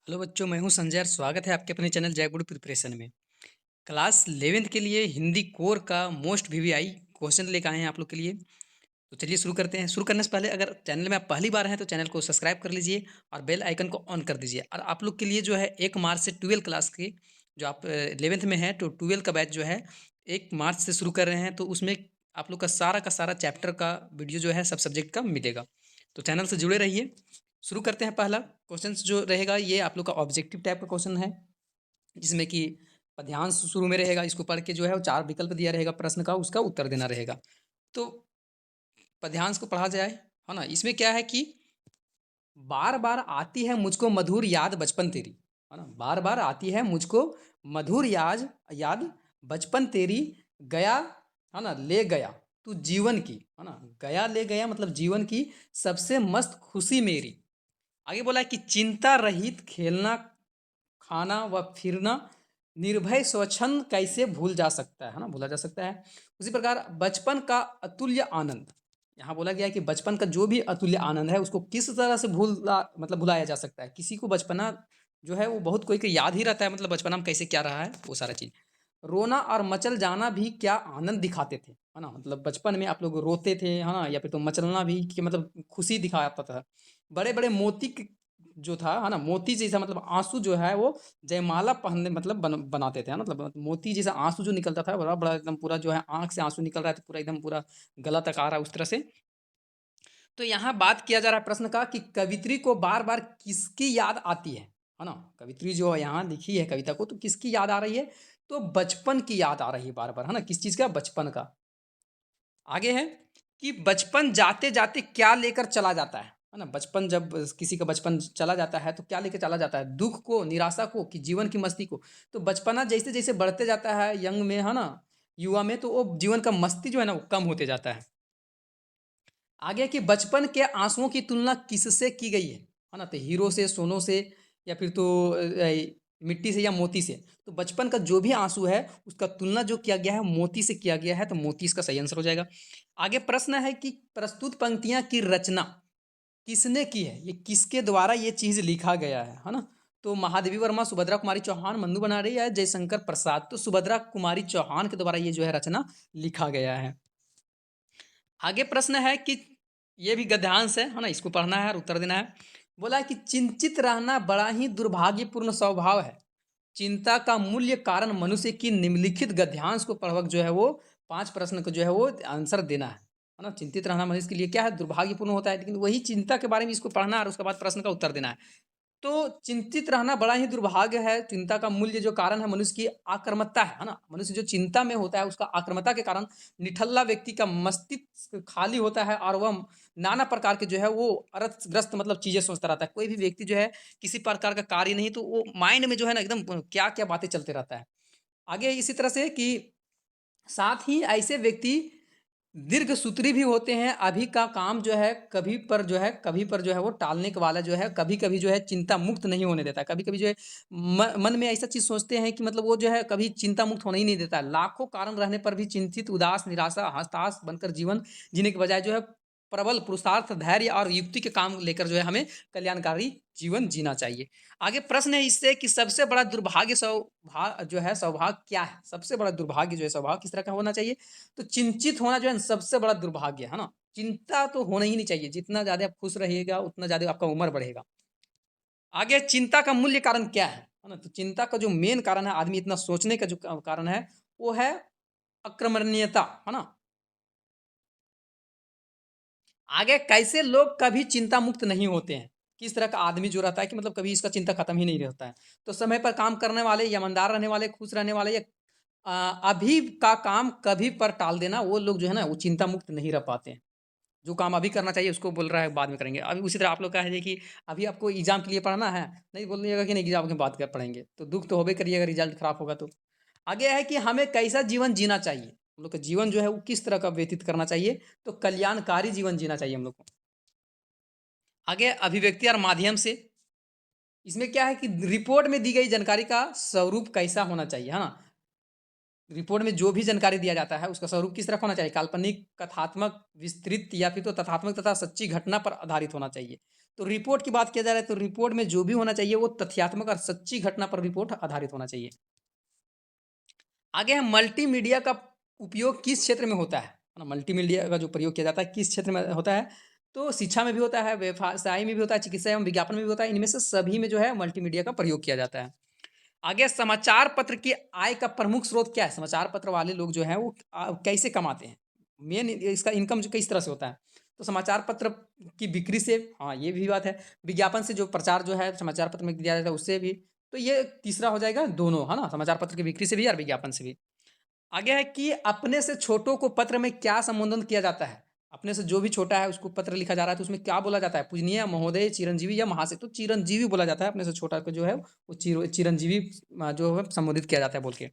Hello बच्चों, मैं हूं संजय और स्वागत है आपके अपने चैनल जय गुरु प्रिपरेशन में। क्लास 11th के लिए हिंदी कोर का मोस्ट वीवीआई क्वेश्चन लेकर आए हैं आप लोग के लिए। तो चलिए शुरू करते हैं। शुरू करने से पहले अगर चैनल में आप पहली बार हैं तो चैनल को सब्सक्राइब कर लीजिए और बेल आइकन को ऑन कर दीजिए। और आप लोग के लिए जो है 1 मार्च से 12 क्लास के जो आप 11th में है तो 12 का बैच जो है 1 मार्च से शुरू कर रहे हैं। तो उसमें आप लोग का सारा चैप्टर का वीडियो जो है सब सब्जेक्ट का मिलेगा। तो चैनल से जुड़े रहिए। शुरू करते हैं। पहला क्वेश्चन जो रहेगा ये आप लोग का ऑब्जेक्टिव टाइप का क्वेश्चन है, जिसमें कि पद्यांश शुरू में रहेगा। इसको पढ़ के जो है वो 4 विकल्प दिया रहेगा प्रश्न का, उसका उत्तर देना रहेगा। तो पद्यांश को पढ़ा जाए, है ना। इसमें क्या है कि बार बार आती है मुझको मधुर याद बचपन तेरी, है ना। बार बार आती है मुझको मधुर याद याद बचपन तेरी, गया, है ना, ले गया तू जीवन की, है ना। गया ले गया मतलब जीवन की सबसे मस्त खुशी मेरी। आगे बोला है कि चिंता रहित खेलना, खाना व फिरना, निर्भय स्वच्छंद कैसे भूल जा सकता है ना, भूला जा सकता है। उसी प्रकार बचपन का अतुल्य आनंद, यहाँ बोला गया है कि बचपन का जो भी अतुल्य आनंद है उसको किस तरह से भुलाया जा सकता है। किसी को बचपना जो है वो बहुत कोई को याद ही रहता है, मतलब बचपना में कैसे क्या रहा है वो सारा चीज़। रोना और मचल जाना भी क्या आनंद दिखाते थे, है ना। मतलब बचपन में आप लोग रोते थे, है ना, या फिर तो मचलना भी कि मतलब खुशी दिखाता था। बड़े बड़े जो था, है ना, मोती जैसा मतलब आंसू जो है वो जयमाला पहनने मतलब बनाते थे, है ना। मतलब मोती जैसा आंसू जो निकलता था, बड़ा बड़ा एकदम पूरा जो है आंख से आंसू निकल रहा है तो पूरा एकदम पूरा गला तक आ रहा है उस तरह से। तो यहाँ बात किया जा रहा है प्रश्न का कि कवित्री को बार बार किसकी याद आती है ना। कवित्री जो है यहाँ लिखी है कविता को, तो किसकी याद आ रही है, तो बचपन की याद आ रही है बार बार, है ना। किस चीज का, बचपन का। आगे है कि बचपन जाते जाते क्या लेकर चला जाता है ना। बचपन जब किसी का बचपन चला जाता है तो क्या लेकर चला जाता है, दुख को, निराशा को, कि जीवन की मस्ती को। तो बचपना जैसे जैसे बढ़ते जाता है यंग में, है ना, युवा में, तो वो जीवन का मस्ती जो है ना वो कम होते जाता है। आगे कि बचपन के आंसुओं की तुलना किससे की गई है ना। तो हीरो से, सोनों से, या फिर तो मिट्टी से या मोती से। तो बचपन का जो भी आंसू है उसका तुलना जो किया गया है मोती से किया गया है, तो मोती इसका सही आंसर हो जाएगा। आगे प्रश्न है कि प्रस्तुत पंक्तियां की रचना किसने की है, ये किसके द्वारा ये चीज लिखा गया है ना। तो महादेवी वर्मा, सुभद्रा कुमारी चौहान, मंदू बनारे या जयशंकर प्रसाद। तो सुभद्रा कुमारी चौहान के द्वारा ये जो है रचना लिखा गया है। आगे प्रश्न है कि ये भी गद्यांश है ना, इसको पढ़ना है और उत्तर देना है। बोला है कि चिंतित रहना बड़ा ही दुर्भाग्यपूर्ण स्वभाव है, चिंता का मूल्य कारण मनुष्य की निम्नलिखित गद्यांश को पढ़वक जो है वो 5 प्रश्न को जो है वो आंसर देना है ना। चिंतित रहना मनुष्य के लिए क्या है, दुर्भाग्यपूर्ण होता है, लेकिन वही चिंता के बारे में इसको पढ़ना है और उसके बाद प्रश्न का उत्तर देना है। तो चिंतित रहना बड़ा ही दुर्भाग्य है, चिंता का मूल्य जो कारण है मनुष्य की आक्रामकता है ना। मनुष्य जो चिंता में होता है उसका आक्रामकता के कारण निठल्ला व्यक्ति का मस्तिष्क खाली होता है और वह नाना प्रकार के जो है वो अर्थग्रस्त मतलब चीजें सोचता रहता है। कोई भी व्यक्ति जो है किसी प्रकार का कार्य नहीं, तो वो माइंड में जो है ना एकदम क्या क्या बातें चलते रहता है। आगे इसी तरह से कि साथ ही ऐसे व्यक्ति दीर्घ सूत्री भी होते हैं। अभी का काम जो है कभी पर जो है वो टालने के वाला जो है, कभी कभी जो है चिंता मुक्त नहीं होने देता है। कभी कभी जो है मन में ऐसा चीज सोचते हैं कि मतलब वो जो है कभी चिंता मुक्त होने ही नहीं देता है। लाखों कारण रहने पर भी चिंतित, उदास, निराशा, हताश बनकर जीवन जीने के बजाय जो है प्रबल पुरुषार्थ, धैर्य और युक्ति के काम लेकर जो है हमें कल्याणकारी जीवन जीना चाहिए। आगे प्रश्न है इससे कि सबसे बड़ा दुर्भाग्य स्वभाव जो है, स्वभाव क्या है। सबसे बड़ा दुर्भाग्य जो है स्वभाव किस तरह का होना चाहिए, तो चिंतित होना जो है सबसे बड़ा दुर्भाग्य है ना। चिंता तो होना ही नहीं चाहिए। जितना ज्यादा आप खुश रहिएगा उतना ज्यादा आपका उम्र बढ़ेगा। आगे चिंता का मूल्य कारण क्या है ना। तो चिंता का जो मेन कारण है, आदमी इतना सोचने का जो कारण है वो है अक्रमण्यता, है ना। आगे कैसे लोग कभी चिंता मुक्त नहीं होते हैं, किस तरह का आदमी जो रहता है कि मतलब कभी इसका चिंता खत्म ही नहीं रहता है। तो समय पर काम करने वाले, ईमानदार रहने वाले, खुश रहने वाले, या अभी का काम कभी पर टाल देना, वो लोग जो है ना वो चिंता मुक्त नहीं रह पाते हैं। जो काम अभी करना चाहिए उसको बोल रहा है बाद में करेंगे। अभी उसी तरह आप लोग का है कि अभी आपको एग्जाम के लिए पढ़ना है, नहीं बोलिएगा कि नहीं एग्जाम के बाद कर पढ़ेंगे, तो दुख तो होबे करिएगा रिजल्ट खराब होगा तो। आगे है कि हमें कैसा जीवन जीना चाहिए, हम लोग का जीवन जो है वो किस तरह का व्यतीत करना चाहिए, तो कल्याणकारी जीवन जीना चाहिए हम लोग को। आगे अभिव्यक्ति और माध्यम से, इसमें क्या है कि रिपोर्ट में दी गई जानकारी का स्वरूप कैसा होना चाहिए, है ना। रिपोर्ट में जो भी जानकारी दिया जाता है उसका स्वरूप किस तरह का होना चाहिए, काल्पनिक, कथात्मक, विस्तृत, या फिर तो तथात्मक तथा सच्ची घटना पर आधारित होना चाहिए। तो रिपोर्ट की बात किया जा रहा है तो रिपोर्ट में जो भी होना चाहिए वो तथ्यात्मक और सच्ची घटना पर रिपोर्ट आधारित होना चाहिए। आगे है मल्टीमीडिया का उपयोग किस क्षेत्र में होता है ना? मल्टीमीडिया का जो प्रयोग किया जाता है किस क्षेत्र में होता है? तो शिक्षा में भी होता है, व्यवसाय में भी होता है, चिकित्सा एवं विज्ञापन में भी होता है। इनमें से सभी में जो है मल्टीमीडिया का प्रयोग किया जाता है। आगे समाचार पत्र की आय का प्रमुख स्रोत क्या है? समाचार पत्र वाले लोग जो हैं वो कैसे कमाते हैं? मेन इसका इनकम जो किस तरह से होता है? तो समाचार पत्र की बिक्री से, हाँ, ये भी बात है। विज्ञापन से जो प्रचार जो है समाचार पत्र में दिया जाता है उससे भी। तो ये तीसरा हो जाएगा दोनों, है ना? समाचार पत्र की बिक्री से भी और विज्ञापन से भी। आगे है कि अपने से छोटों को पत्र में क्या संबोधन किया जाता है? अपने से जो भी छोटा है उसको पत्र लिखा जा रहा है तो उसमें क्या बोला जाता है? पूजनीय, महोदय, चिरंजीवी या महाशय। तो चिरंजीवी बोला जाता है, अपने से छोटा को जो है वो चिरंजीवी जो है संबोधित किया जाता है बोल के।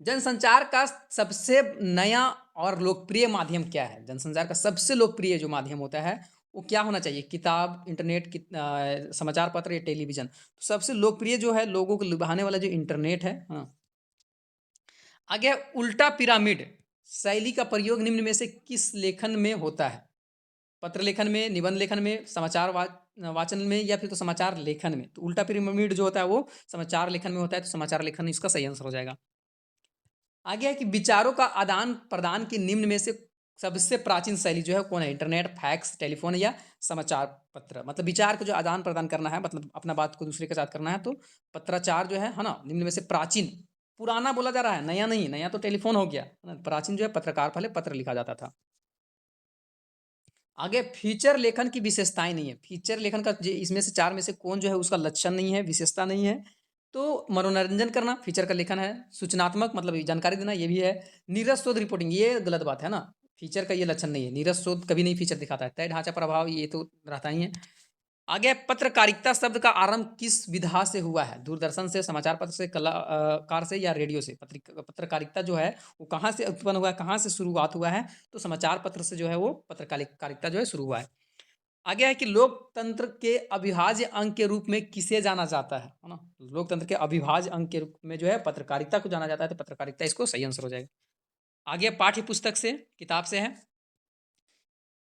जनसंचार का सबसे नया और लोकप्रिय माध्यम क्या है? जनसंचार का सबसे लोकप्रिय जो माध्यम होता है वो क्या होना चाहिए? किताब, इंटरनेट, समाचार पत्र या टेलीविज़न? तो सबसे लोकप्रिय जो है लोगों को लुभाने वाला जो इंटरनेट है, हाँ। आगे है उल्टा पिरामिड शैली का प्रयोग निम्न में से किस लेखन में होता है? पत्र लेखन में, निबंध लेखन में, समाचार वाचन में या फिर तो समाचार लेखन में? तो उल्टा पिरामिड जो होता है वो समाचार लेखन में होता है, तो समाचार लेखन इसका सही आंसर हो जाएगा। आगे है कि विचारों का आदान-प्रदान की निम्न में से सबसे प्राचीन शैली जो है कौन है? इंटरनेट, फैक्स, टेलीफ़ोन या समाचार पत्र? मतलब विचार का जो आदान-प्रदान करना है, मतलब अपना बात को दूसरे के साथ करना है, तो पत्राचार जो है ना? निम्न में से प्राचीन, पुराना बोला जा रहा है, नया नहीं, नया तो टेलीफ़ोन हो गया, है ना? प्राचीन जो है पत्रकार, पहले पत्र लिखा जाता था। आगे फीचर लेखन की विशेषताएँ नहीं है। फीचर लेखन का जे इसमें से 4 में से कौन जो है उसका लक्षण नहीं है, विशेषता नहीं है। तो मनोरंजन करना फीचर का लेखन है, सूचनात्मक मतलब ये जानकारी देना ये भी है, नीरस शोध रिपोर्टिंग ये गलत बात है ना, फीचर का ये लक्षण नहीं है। नीरस शोध कभी नहीं फीचर दिखाता है। तय ढाँचा प्रभाव ये तो रहता ही है। आगे पत्रकारिता शब्द का आरंभ किस विधा से हुआ है? दूरदर्शन से, समाचार पत्र से, कार से या रेडियो से? पत्रकारिता जो है वो कहाँ से उत्पन्न हुआ है, कहाँ से शुरुआत हुआ है? तो समाचार पत्र से जो है वो पत्रकारिता जो है शुरू हुआ है। आगे है कि लोकतंत्र के अविभाज्य अंग के रूप में किसे जाना जाता है ना? लोकतंत्र के अविभाज्य अंग के रूप में जो है पत्रकारिता को जाना जाता है, तो पत्रकारिता इसको सही आंसर हो जाएगा। आगे पाठ्य पुस्तक से, किताब से है।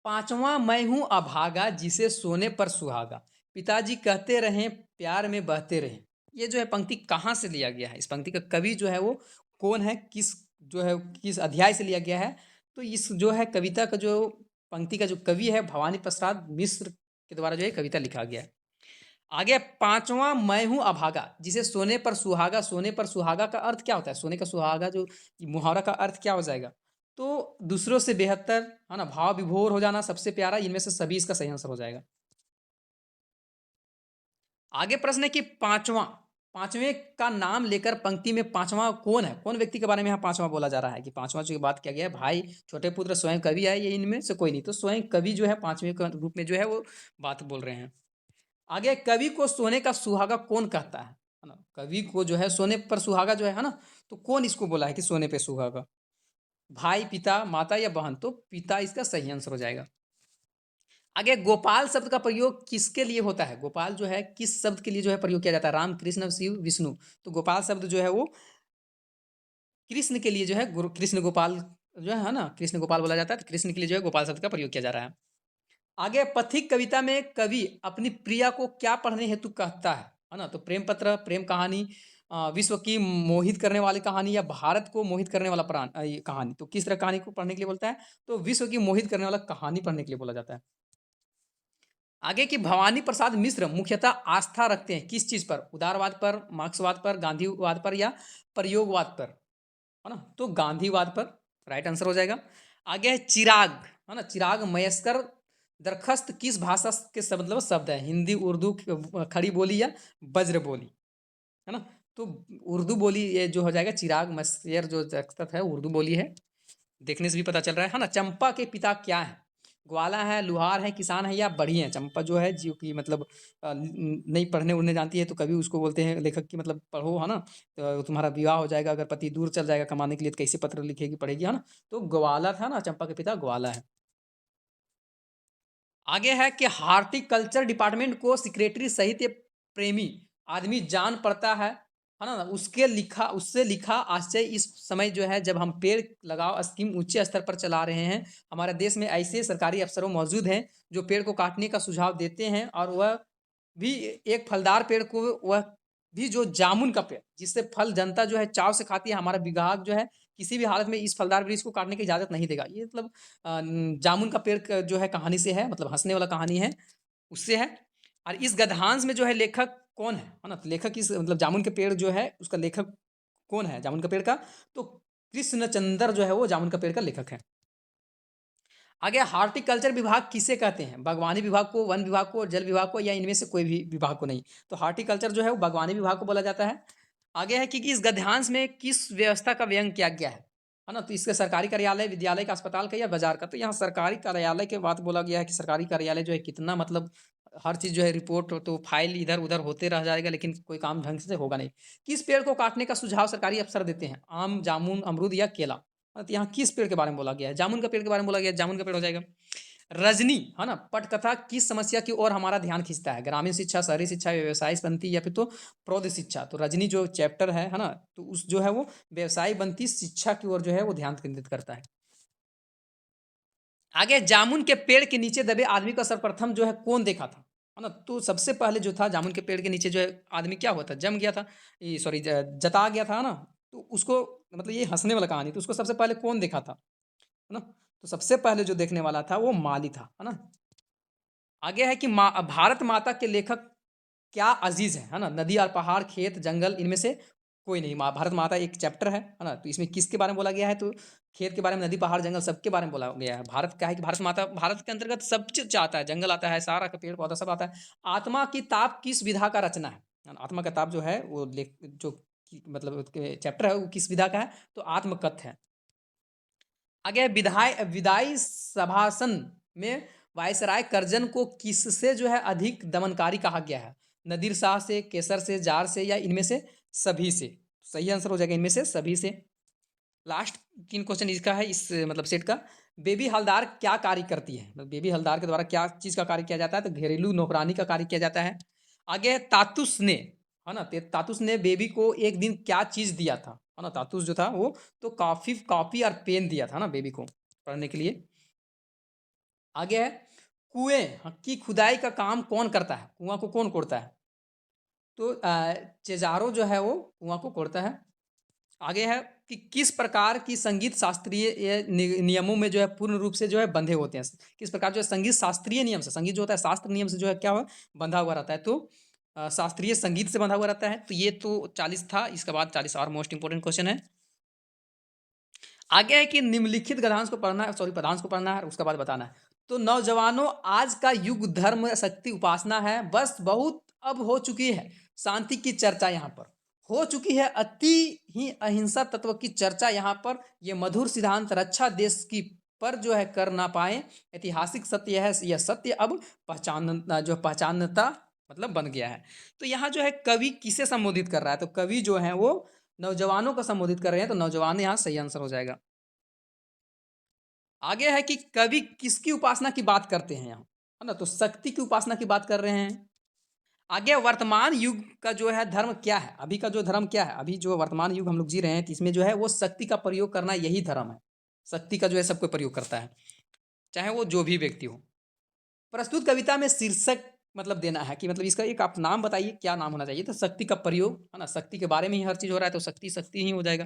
पाँचवाँ मैं हूँ अभागा जिसे सोने पर सुहागा, पिताजी कहते रहें प्यार में बहते रहें। ये जो है पंक्ति कहाँ से लिया गया है? इस पंक्ति का कवि जो है वो कौन है? किस जो है किस अध्याय से लिया गया है? तो इस जो है कविता का जो पंक्ति का जो कवि है भवानी प्रसाद मिश्र के द्वारा जो है कविता लिखा गया है। आगे पाँचवाँ मैं हूँ अभागा जिसे सोने पर सुहागा का अर्थ क्या होता है? सोने का सुहागा जो मुहावरा का अर्थ क्या हो जाएगा? तो दूसरों से बेहतर, है ना? भाव विभोर हो जाना, सबसे प्यारा, इनमें से सभी इसका सही आंसर हो जाएगा। आगे प्रश्न है कि पाँचवें का नाम लेकर पंक्ति में पाँचवाँ कौन है? कौन व्यक्ति के बारे में यहाँ पाँचवाँ बोला जा रहा है कि पाँचवाँ जो बात किया गया है भाई, छोटे पुत्र, स्वयं कवि है, ये इनमें से कोई नहीं। तो स्वयं कवि जो है पाँचवें के रूप में जो है वो बात बोल रहे हैं। आगे कवि को सोने का सुहागा कौन कहता है ना? कवि को जो है सोने पर सुहागा जो है ना? तो कौन इसको बोला है कि सोने पे सुहागा? भाई, पिता, माता या बहन? तो पिता इसका सही आंसर हो जाएगा। आगे गोपाल शब्द का प्रयोग किसके लिए होता है? गोपाल जो है किस शब्द के लिए जो है प्रयोग किया जाता है? राम, कृष्ण, शिव, विष्णु। तो गोपाल शब्द जो है वो कृष्ण के लिए जो है कृष्ण गोपाल जो है ना? कृष्ण गोपाल बोला जाता है, तो कृष्ण के लिए जो है गोपाल शब्द का प्रयोग किया जा रहा है। आगे पथिक कविता में कवि अपनी प्रिया को क्या पढ़ने हेतु कहता है ना? तो प्रेम पत्र, प्रेम कहानी, विश्व की मोहित करने वाली कहानी या भारत को मोहित करने वाला ये कहानी। तो किस तरह कहानी को पढ़ने के लिए बोलता है? तो विश्व की मोहित करने वाला कहानी पढ़ने के लिए बोला जाता है। आगे की भवानी प्रसाद मिश्र मुख्यतः आस्था रखते हैं किस चीज पर? उदारवाद पर, मार्क्सवाद पर, गांधीवाद पर या प्रयोगवाद पर? है ना? तो गांधीवाद पर राइट आंसर हो जाएगा। आगे है चिराग, है ना? चिराग मयस्कर दरखास्त किस भाषा के मतलब शब्द है? हिंदी, उर्दू, खड़ी बोली या ब्रज बोली? है ना? तो उर्दू बोली ये जो हो जाएगा, चिराग मयस्कर जो दरख्त है उर्दू बोली है, देखने से भी पता चल रहा है ना? चंपा के पिता क्या है? ग्वाला है, लुहार है, किसान है या बढ़ी है? चंपा जो है जो कि मतलब नहीं पढ़ने उढ़ने जानती है, तो कभी उसको बोलते हैं लेखक की मतलब पढ़ो, है ना? तो तुम्हारा विवाह हो जाएगा, अगर पति दूर चल जाएगा कमाने के लिए तो कैसे पत्र लिखेगी, पढ़ेगी, है ना? तो ग्वाला था ना, चंपा के पिता ग्वाला है। आगे है कि हार्टिकल्चर डिपार्टमेंट को सेक्रेटरी साहित्य प्रेमी आदमी जान पड़ता है है ना? उससे लिखा आशय इस समय जो है जब हम पेड़ लगाओ स्कीम ऊँचे स्तर पर चला रहे हैं, हमारे देश में ऐसे सरकारी अफ़सरों मौजूद हैं, जो पेड़ को काटने का सुझाव देते हैं और वह भी एक फलदार पेड़ को वह भी जो जामुन का पेड़, जिससे फल जनता जो है चाव से खाती है, हमारा विभाग जो है किसी भी हालत में इस फलदार वृक्ष को काटने की इजाज़त नहीं देगा। ये मतलब जामुन का पेड़ क जो है कहानी से है, मतलब हँसने वाला कहानी है, उससे है। और इस गद्यांश में जो है लेखक कौन है ना? तो लेखक इस मतलब जामुन के पेड़ जो है उसका लेखक कौन है जामुन का पेड़ का? तो कृष्णचंद्र जो है वो जामुन का पेड़ का लेखक है। आगे हॉर्टिकल्चर विभाग किसे कहते हैं? बागवानी विभाग को, वन विभाग को, जल विभाग को या इनमें से कोई भी विभाग को नहीं। तो हॉर्टिकल्चर जो है वो बागवानी विभाग को बोला जाता है। आगे है कि इस गद्यांश में किस व्यवस्था का व्यंग किया गया है ना? तो इसके सरकारी कार्यालय, विद्यालय का, अस्पताल का या बाजार का? तो यहाँ सरकारी कार्यालय के बात बोला गया है कि सरकारी कार्यालय जो है कितना मतलब हर चीज़ जो है रिपोर्ट तो फाइल इधर-उधर होते रह जाएगा लेकिन कोई काम ढंग से होगा नहीं। किस पेड़ को काटने का सुझाव सरकारी अफ़सर देते हैं? आम, जामुन, अमरूद या केला? तो यहाँ किस पेड़ के बारे में बोला गया है? जामुन का पेड़ के बारे में बोला गया है, जामुन का पेड़ हो जाएगा। रजनी, है ना? पटकथा किस समस्या की ओर हमारा ध्यान खींचता है? ग्रामीण शिक्षा, शहरी शिक्षा, व्यवसाय बनती या फिर तो प्रौद्य शिक्षा? तो रजनी जो चैप्टर है ना? तो उस जो है वो व्यवसाय बनती शिक्षा की ओर जो है वो ध्यान केंद्रित करता है। आगे जामुन के पेड़ के नीचे दबे आदमी को सर्वप्रथम जो है कौन देखा था? है ना? तो सबसे पहले जो था जामुन के पेड़ के नीचे जो है आदमी क्या हुआ था? जम गया था। ये सॉरी जता गया था ना? तो उसको मतलब ये हँसने वाला कहानी तो उसको सबसे पहले कौन देखा था? है ना? तो सबसे पहले जो देखने वाला था वो माली था। है ना? आगे है कि भारत माता के लेखक क्या अज़ीज़ है ना? नदी और पहाड़, खेत, जंगल इनमें से कोई नहीं। भारत माता एक चैप्टर है ना? तो इसमें किसके बारे में बोला गया है? तो खेत के बारे में, नदी, पहाड़, जंगल सबके बारे में बोला गया है। भारत क्या है कि भारत माता भारत के अंतर्गत सब चीज़ आता है, जंगल आता है, सारा का पेड़-पौधा सब आता है। आत्मा की ताप किस विधा का रचना है ना? आत्मा का ताप जो है वो लेख जो कि मतलब उसके चैप्टर है वो किस विधा का है? तो आत्मकथ है। आगे है विदाई सभासन में वायसराय कर्जन को किससे जो है अधिक दमनकारी कहा गया है? नदीर शाह से, केसर से, जार से या इनमें से सभी से? सही आंसर हो जाएगा इनमें से सभी से। लास्ट 3 क्वेश्चन इसका है इस मतलब सेट का। बेबी हवलदार क्या कार्य करती है? मतलब बेबी हवलदार के द्वारा क्या चीज़ का कार्य किया जाता है? तो घरेलू नौकरानी का कार्य किया जाता है। आगे है तातुस ने, है ना? तातुस ने बेबी को एक दिन क्या चीज़ दिया था? है ना? तातुस जो था वो तो कॉपी और पेन दिया था ना बेबी को पढ़ने के लिए। आगे है कुएँ की खुदाई का काम कौन करता है? कुआँ को कौन कोड़ता है? तो चेजारो जो है वो कुआँ को कोड़ता है। आगे है कि किस प्रकार की संगीत शास्त्रीय नियमों में जो है पूर्ण रूप से जो है बंधे होते हैं? किस प्रकार जो है संगीत शास्त्रीय नियम से, संगीत जो होता है शास्त्र नियम से जो है क्या हुआ बंधा हुआ रहता है? तो शास्त्रीय संगीत से बंधा हुआ रहता है। तो ये तो 40 था, इसके बाद 40 और मोस्ट इंपोर्टेंट क्वेश्चन है। आगे है कि निम्नलिखित गद्यांश को पढ़ना है, सॉरी पदांश को पढ़ना है और उसके बाद बताना है। तो नौजवानों आज का युग धर्म शक्ति उपासना है, बस बहुत अब हो चुकी है शांति की चर्चा यहाँ पर। हो चुकी है अति ही अहिंसा तत्व की चर्चा यहाँ पर। ये मधुर सिद्धांत रक्षा देश की पर जो है कर ना पाए, ऐतिहासिक सत्य है यह सत्य अब पहचानता मतलब बन गया है। तो यहाँ जो है कवि किसे संबोधित कर रहा है? तो कवि जो है वो नौजवानों को संबोधित कर रहे हैं, तो नौजवान यहाँ सही आंसर हो जाएगा। आगे है कि कवि किसकी उपासना की बात करते हैं यहाँ, है ना? तो शक्ति की उपासना की बात कर रहे हैं। आगे वर्तमान युग का जो है धर्म क्या है? अभी का जो धर्म क्या है? अभी जो वर्तमान युग हम लोग जी रहे हैं, तो इसमें जो है वो शक्ति का प्रयोग करना यही धर्म है। शक्ति का जो है सब कोई प्रयोग करता है, चाहे वो जो भी व्यक्ति हो। प्रस्तुत कविता में शीर्षक मतलब देना है कि मतलब इसका एक आप नाम बताइए, क्या नाम होना चाहिए? तो शक्ति का प्रयोग, है ना? शक्ति के बारे में ही हर चीज़ हो रहा है, तो शक्ति, शक्ति ही हो जाएगा।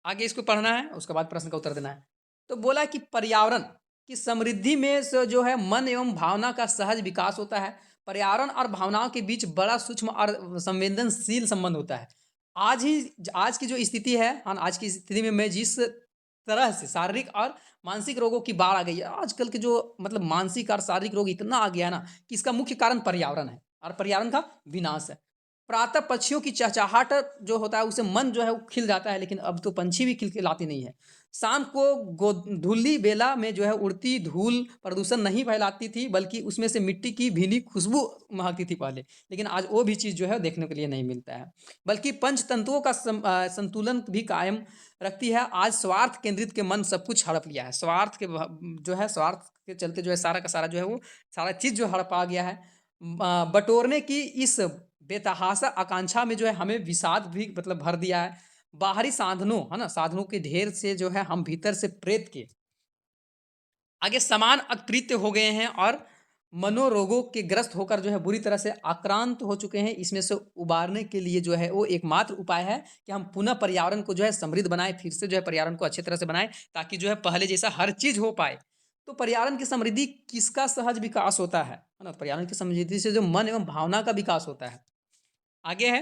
आगे इसको पढ़ना है, उसके बाद प्रश्न का उत्तर देना है। तो बोला कि पर्यावरण की समृद्धि में से जो है मन एवं भावना का सहज विकास होता है। पर्यावरण और भावनाओं के बीच बड़ा सूक्ष्म और संवेदनशील संबंध होता है। आज की जो स्थिति है, हाँ, आज की स्थिति में मैं जिस तरह से शारीरिक और मानसिक रोगों की बाढ़ आ गई है। आजकल के जो मतलब मानसिक और शारीरिक रोग इतना आ गया है ना कि इसका मुख्य कारण पर्यावरण है और पर्यावरण का विनाश है। प्रातः पक्षियों की चहचहाट जो होता है उससे मन जो है वो खिल जाता है, लेकिन अब तो पंछी भी खिलखिलाते नहीं है। शाम को धुल्ली बेला में जो है उड़ती धूल प्रदूषण नहीं फैलाती थी, बल्कि उसमें से मिट्टी की भीनी खुशबू महकती थी पहले, लेकिन आज वो भी चीज़ जो है देखने के लिए नहीं मिलता है। बल्कि पंच तंतुओं का संतुलन भी कायम रखती है। आज स्वार्थ केंद्रित के मन सब कुछ हड़प लिया है। स्वार्थ के जो है स्वार्थ के चलते जो है सारा का सारा जो है वो सारा चीज़ जो हड़पा गया है। बटोरने की इस बेतहाशा आकांक्षा में जो है हमें विषाद भी मतलब भर दिया है। बाहरी साधनों, है ना? साधनों के ढेर से जो है हम भीतर से प्रेत के आगे समान अकृत्य हो गए हैं और मनोरोगों के ग्रस्त होकर जो है बुरी तरह से आक्रांत हो चुके हैं। इसमें से उबारने के लिए जो है वो एकमात्र उपाय है कि हम पुनः पर्यावरण को जो है समृद्ध बनाएँ, फिर से जो है पर्यावरण को अच्छी तरह से बनाएँ, ताकि जो है पहले जैसा हर चीज़ हो पाए। तो पर्यावरण की समृद्धि किसका सहज विकास होता है ना? पर्यावरण की समृद्धि से जो मन एवं भावना का विकास होता है। आगे है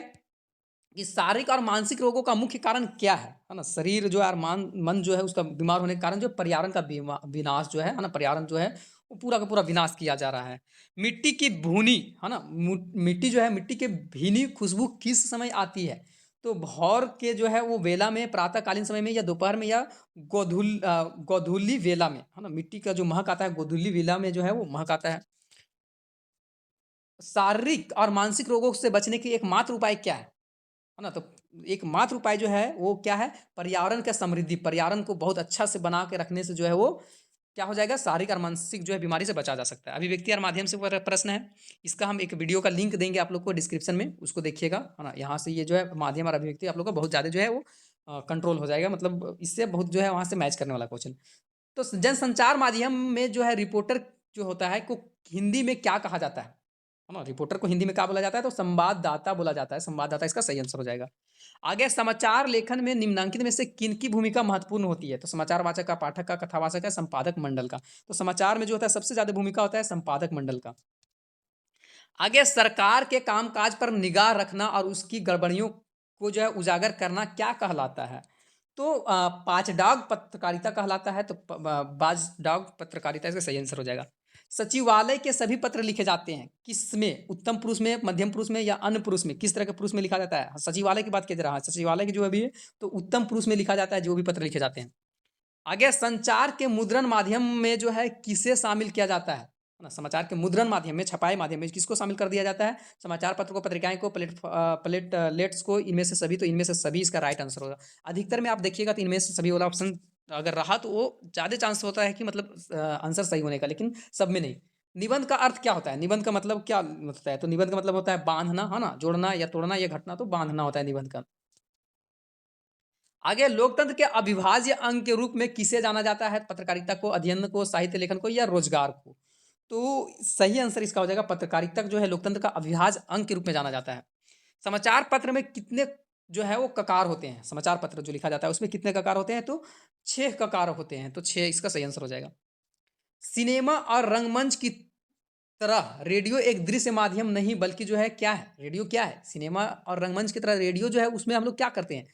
कि शारीरिक और मानसिक रोगों का मुख्य कारण क्या है ना? शरीर जो है और मन जो है उसका बीमार होने के कारण जो पर्यावरण का विनाश जो है ना? पर्यावरण जो है वो पूरा का पूरा विनाश किया जा रहा है। मिट्टी की भूनी, है ना? मिट्टी जो है मिट्टी की भीनी खुशबू किस समय आती है? तो भोर के जो है वो वेला में प्रातःकालीन समय में या दोपहर में या गोधूली वेला में, है ना? मिट्टी का जो महक आता है गोधूली वेला में जो है वो महक आता है। शारीरिक और मानसिक रोगों से बचने के एकमात्र उपाय क्या है ना? तो एकमात्र उपाय जो है वो क्या है? पर्यावरण का समृद्धि, पर्यावरण को बहुत अच्छा से बना के रखने से जो है वो क्या हो जाएगा? शारीरिक और मानसिक जो है बीमारी से बचा जा सकता है। अभिव्यक्ति और माध्यम से प्रश्न है, इसका हम एक वीडियो का लिंक देंगे आप लोग को डिस्क्रिप्शन में, उसको देखिएगा, है ना? यहाँ से ये जो है माध्यम और अभिव्यक्ति आप लोग का बहुत ज़्यादा जो है वो कंट्रोल हो जाएगा, मतलब इससे बहुत जो है वहाँ से मैच करने वाला क्वेश्चन। तो जनसंचार माध्यम में जो है रिपोर्टर जो होता है को हिंदी में क्या कहा जाता है ना? रिपोर्टर को हिंदी में क्या बोला जाता है? तो संवाददाता बोला जाता है। संवाददाता इसका सही आंसर हो जाएगा। आगे समाचार लेखन में निम्नांकित में से किनकी भूमिका महत्वपूर्ण होती है? तो समाचार वाचक का, पाठक का, कथावाचक है, संपादक मंडल का। तो समाचार में जो होता है सबसे ज्यादा भूमिका होता है संपादक मंडल का। आगे सरकार के कामकाज पर निगाह रखना और उसकी गड़बड़ियों को जो है उजागर करना क्या कहलाता है? तो पांचडाग पत्रकारिता कहलाता है। तो बाजडाग पत्रकारिता इसका सही आंसर हो जाएगा। सचिवालय के सभी पत्र लिखे जाते हैं किसमें? उत्तम पुरुष में, मध्यम पुरुष में या अन्य पुरुष में? किस तरह के पुरुष में लिखा जाता है? हाँ, सचिवालय की बात की जा रहा है। सचिवालय की जो अभी है तो उत्तम पुरुष में लिखा जाता है जो भी पत्र लिखे जाते हैं। आगे संचार के मुद्रण माध्यम में जो है किसे शामिल किया जाता है ना? समाचार के मुद्रण माध्यम में, छपाई माध्यम में किसको शामिल कर दिया जाता है? समाचार पत्र को, पत्रिकाएं को, प्लेटलेट्स को, इनमें से सभी। तो इनमें से सभी इसका राइट आंसर होगा। अधिकतर में आप देखिएगा तो इनमें से सभी वाला ऑप्शन अगर रहा तो वो ज्यादा चांस होता है कि मतलब आंसर सही होने का, लेकिन सब में नहीं। निबंध का अर्थ क्या होता है? निबंध का मतलब क्या होता है? तो निबंध का मतलब होता है बांधना, है ना? जोड़ना या तोड़ना, या घटना, तो बांधना होता है निबंध का। आगे लोकतंत्र के अविभाज्य अंग के रूप में किसे जाना जाता है? पत्रकारिता को, अध्ययन को, साहित्य लेखन को, या रोजगार को? तो सही आंसर इसका हो जाएगा पत्रकारिता जो है लोकतंत्र का अविभाज्य अंग के रूप में जाना जाता है। समाचार पत्र में कितने जो है वो ककार होते हैं? समाचार पत्र जो लिखा जाता है उसमें कितने ककार होते हैं? तो 6 ककार होते हैं। तो 6 इसका सही आंसर हो जाएगा। सिनेमा और रंगमंच की तरह रेडियो एक दृश्य माध्यम नहीं बल्कि जो है क्या है? रेडियो क्या है? सिनेमा और रंगमंच की तरह रेडियो जो है उसमें हम लोग क्या करते हैं?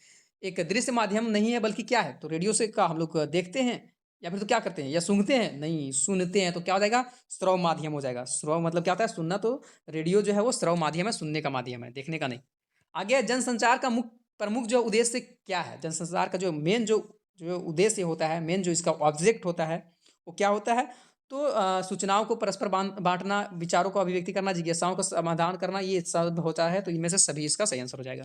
एक दृश्य माध्यम नहीं है बल्कि क्या है? तो रेडियो से का हम लोग देखते हैं, या फिर तो क्या करते हैं? या सूंघते हैं? नहीं, सुनते हैं। तो क्या हो जाएगा? श्रव माध्यम हो जाएगा। श्रव मतलब क्या होता है? सुनना। तो रेडियो जो है वो श्रव माध्यम है, सुनने का माध्यम है, देखने का नहीं। आगे जनसंचार का मुख्य प्रमुख जो उद्देश्य क्या है? जनसंचार का जो मेन जो जो उद्देश्य होता है, मेन जो इसका ऑब्जेक्ट होता है वो क्या होता है? तो सूचनाओं को परस्पर बांटना, विचारों को अभिव्यक्ति करना, जिज्ञासाओं का समाधान करना, ये सब होता है। तो इनमें से सभी इसका सही आंसर हो जाएगा।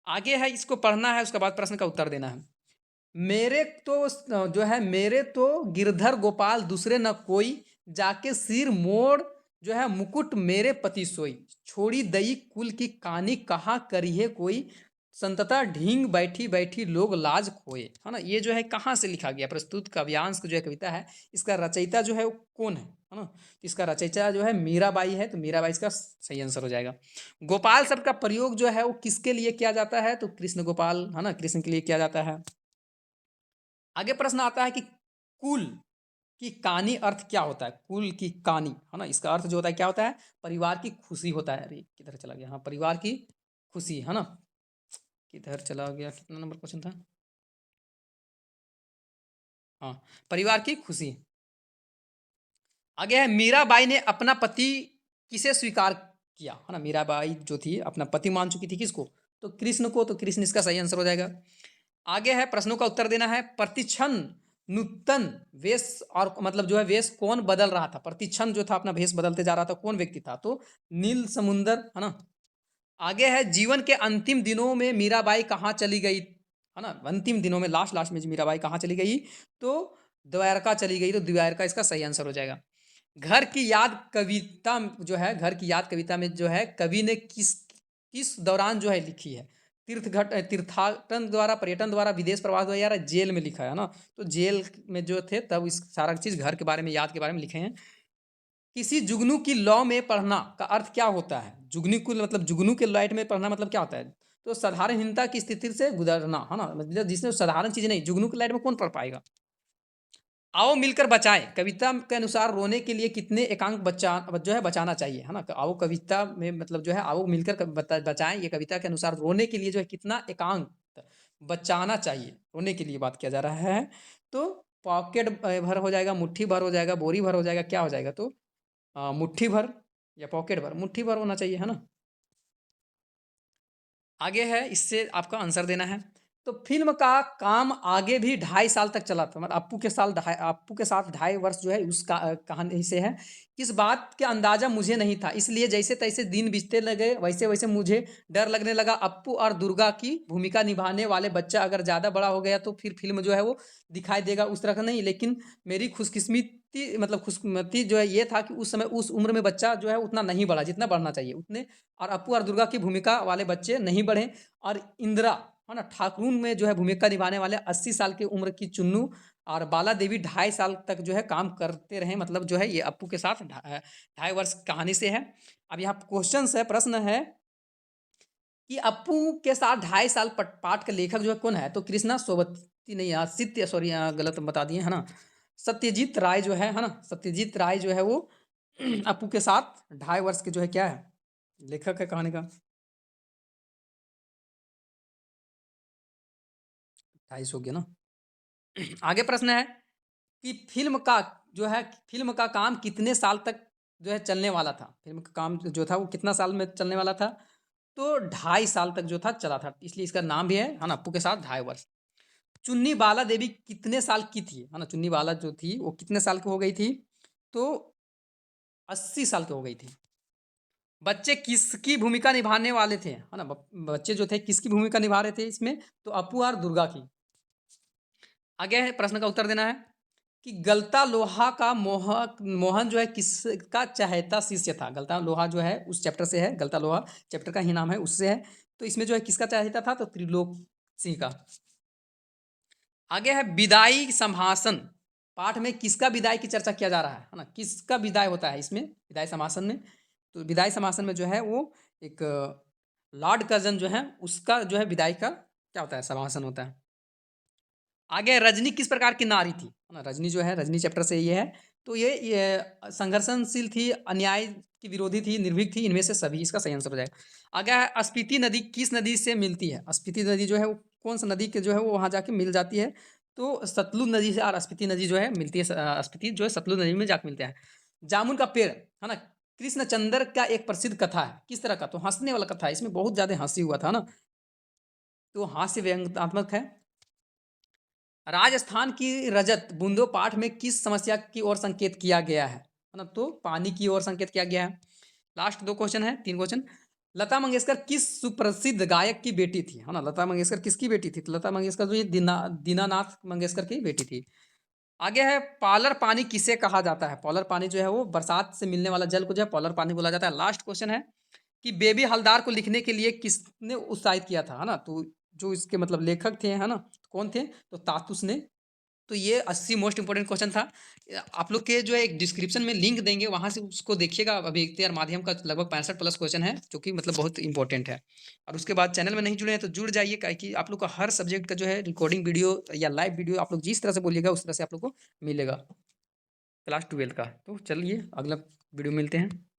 आगे है, इसको पढ़ना है, उसके बाद प्रश्न का उत्तर देना है। मेरे तो जो है मेरे तो गिरधर गोपाल दूसरे न कोई, जाके सिर मोड़ जो है मुकुट मेरे पति सोई, छोड़ी दई कुल की कहानी कहा करिए कोई, संतता ढींग बैठी बैठी लोग लाज खोए, है ना? ये जो है कहाँ से लिखा गया? प्रस्तुत काव्यांश जो है कविता है, इसका रचयिता जो है वो कौन है ना? तो इसका रचयिता जो है मीराबाई है। तो मीराबाई इसका सही आंसर हो जाएगा। गोपाल शब्द का प्रयोग जो है वो किसके लिए किया जाता है? तो कृष्ण गोपाल, है ना? कृष्ण के लिए किया जाता है। आगे प्रश्न आता है कि कुल की कहानी अर्थ क्या होता है? कुल की कहानी, है ना? इसका अर्थ जो होता है क्या होता है? परिवार की खुशी होता है। अरे किधर चला गया? हाँ, परिवार की खुशी, है ना? किधर चला गया? कितना नंबर क्वेश्चन था? हाँ, परिवार की खुशी। आगे है मीराबाई ने अपना पति किसे स्वीकार किया, है ना? मीराबाई जो थी अपना पति मान चुकी थी किसको? तो कृष्ण को। तो कृष्ण इसका सही आंसर हो जाएगा। आगे है, प्रश्नों का उत्तर देना है। प्रतिक्षण नूतन वेश और मतलब जो है वेश कौन बदल रहा था? प्रतिक्षण जो था अपना वेश बदलते जा रहा था, कौन व्यक्ति था? तो नील समुंदर, है ना? आगे है, जीवन के अंतिम दिनों में मीराबाई कहाँ चली गई, है ना? अंतिम दिनों में, लास्ट लास्ट में मीराबाई कहाँ चली गई? तो द्वारका चली गई। तो द्वारका इसका सही आंसर हो जाएगा। घर की याद कविता जो है, घर की याद कविता में जो है कवि ने किस किस दौरान जो है लिखी है? तीर्थाटन द्वारा, पर्यटन द्वारा, विदेश प्रवास द्वारा या जेल में लिखा है ना? तो जेल में जो थे तब इस सारा चीज़ घर के बारे में, याद के बारे में लिखे हैं। किसी जुगनू की लौ में पढ़ना का अर्थ क्या होता है? जुगनू को मतलब जुगनू के लाइट में पढ़ना मतलब क्या होता है? तो साधारणहीनता की स्थिति से गुजरना, है ना? मतलब जिसने साधारण चीज़ नहीं, जुगनू के लाइट में कौन पढ़ पाएगा? आओ मिलकर बचाएं कविता के अनुसार रोने के लिए कितने एकांक बच्चा जो है बचाना चाहिए, है ना? आओ कविता में मतलब जो है आओ मिलकर बचाएं, ये कविता के अनुसार रोने के लिए जो है कितना एकांक बचाना चाहिए, रोने के लिए बात किया जा रहा है। तो पॉकेट भर हो जाएगा, मुट्ठी भर हो जाएगा, बोरी भर हो जाएगा, क्या हो जाएगा? तो मुट्ठी भर या पॉकेट भर, मुट्ठी भर होना चाहिए, है ना? आगे है, इससे आपका आंसर देना है। तो फ़िल्म का काम आगे भी 2.5 साल तक चला था, मतलब अप्पू के साथ 2.5 वर्ष जो है उस कहानी से है। इस बात का अंदाज़ा मुझे नहीं था, इसलिए जैसे-तैसे दिन बीतने लगे, वैसे-वैसे मुझे डर लगने लगा। अप्पू और दुर्गा की भूमिका निभाने वाले बच्चा अगर ज़्यादा बड़ा हो गया तो फिर फ़िल्म जो है वो दिखाई देगा उस तरह का नहीं। लेकिन मेरी खुशकिस्मती मतलब खुशकिस्मती जो है ये था कि उस समय उस उम्र में बच्चा जो है उतना नहीं बढ़ा, जितना बढ़ना चाहिए उतने, और अप्पू और दुर्गा की भूमिका वाले बच्चे नहीं बढ़े। और इंदिरा, है ना, ठाकुरून में जो है भूमिका निभाने वाले 80 साल की उम्र की चुन्नू और बाला देवी 2.5 साल तक जो है काम करते रहे। मतलब जो है ये अप्पू के साथ 2.5 वर्ष कहानी से है। अब यहाँ क्वेश्चन है, प्रश्न है कि अप्पू के साथ 2.5 साल पाठ का लेखक जो है कौन है? तो कृष्णा सोबती नहीं, सत्य सॉरी गलत बता दिए, है ना? सत्यजीत राय जो है ना? सत्यजीत राय जो है वो अप्पू के साथ 2.5 वर्ष के जो है क्या है? लेखक है कहानी का। 2.5 हो गया ना? आगे प्रश्न है कि फ़िल्म का काम कितने साल तक जो है चलने वाला था? फ़िल्म का काम जो था वो कितना साल में चलने वाला था? तो 2.5 साल तक जो था चला था, इसलिए इसका नाम भी है ना? अप्पू के साथ 2.5 वर्ष। चुन्नी बाला देवी कितने साल की थी? है ना? चुन्नी बाला जो थी वो कितने साल की हो गई थी? तो 80 साल की हो गई थी। बच्चे किसकी भूमिका निभाने वाले थे? है ना? बच्चे जो थे किसकी भूमिका निभा रहे थे इसमें? तो अप्पू और दुर्गा की। आगे है, प्रश्न का उत्तर देना है कि गलता लोहा का मोहन जो है किसका चहेता शिष्य था? गलता लोहा जो है उस चैप्टर से है, गलता लोहा चैप्टर का ही नाम है, उससे है। तो इसमें जो है किसका चहेता था? तो त्रिलोक सिंह का। आगे है विदाई संभाषण, पाठ में किसका विदाई की चर्चा किया जा रहा है ना? किसका विदाई होता है इसमें विदाई संभाषण में? तो विदाई संभाषण में जो है वो एक लॉर्ड कर्जन जो है उसका जो है विदाई का क्या होता है? संभाषण होता है। आगे रजनी किस प्रकार की नारी थी? है ना? रजनी जो है, रजनी चैप्टर से ये है। तो ये संघर्षणशील थी, अन्याय की विरोधी थी, निर्भीक थी, इनमें से सभी, इसका सही आंसर हो जाएगा। आगे है स्पीति नदी किस नदी से मिलती है? स्पीति नदी जो है वो कौन सा नदी के जो है वो वहाँ जाके मिल जाती है? तो सतलुज नदी से, और स्पीति नदी जो है मिलती है, स्पीति जो है सतलुज नदी में जाके मिलते हैं। जामुन का पेड़, है ना, कृष्णचंद्र का एक प्रसिद्ध कथा है, किस तरह का? तो हंसने वाला कथा है, इसमें बहुत ज्यादा हंसी हुआ था ना, तो हास्य व्यंग्यात्मक है। राजस्थान की रजत बूंदों पाठ में किस समस्या की ओर संकेत किया गया है? ना, तो पानी की ओर संकेत किया गया है। लास्ट 2 क्वेश्चन है, 3 क्वेश्चन। लता मंगेशकर किस सुप्रसिद्ध गायक की बेटी थी? है ना, लता मंगेशकर किसकी बेटी थी? तो लता मंगेशकर जो ये दीनानाथ मंगेशकर की बेटी थी। आगे है पालर पानी किसे कहा जाता है? पालर पानी जो है वो बरसात से मिलने वाला जल को जो है पालर पानी बोला जाता है। लास्ट क्वेश्चन है कि बेबी हलदार को लिखने के लिए किसने उत्साहित किया था? है ना, तो जो इसके मतलब लेखक थे, है ना, कौन थे? तो तातुस ने। तो ये 80 मोस्ट इंपोर्टेंट क्वेश्चन था। आप लोग के जो है एक डिस्क्रिप्शन में लिंक देंगे, वहाँ से उसको देखिएगा। अभी इख्तियार माध्यम का लगभग 65 प्लस क्वेश्चन है, जो कि मतलब बहुत इंपॉर्टेंट है। और उसके बाद चैनल में नहीं जुड़े हैं तो जुड़ जाइए, काहे कि आप लोग का हर सब्जेक्ट का जो है रिकॉर्डिंग वीडियो या लाइव वीडियो आप लोग जिस तरह से बोलिएगा उस तरह से आप लोग को मिलेगा क्लास 12 का। तो चलिए अगला वीडियो मिलते हैं।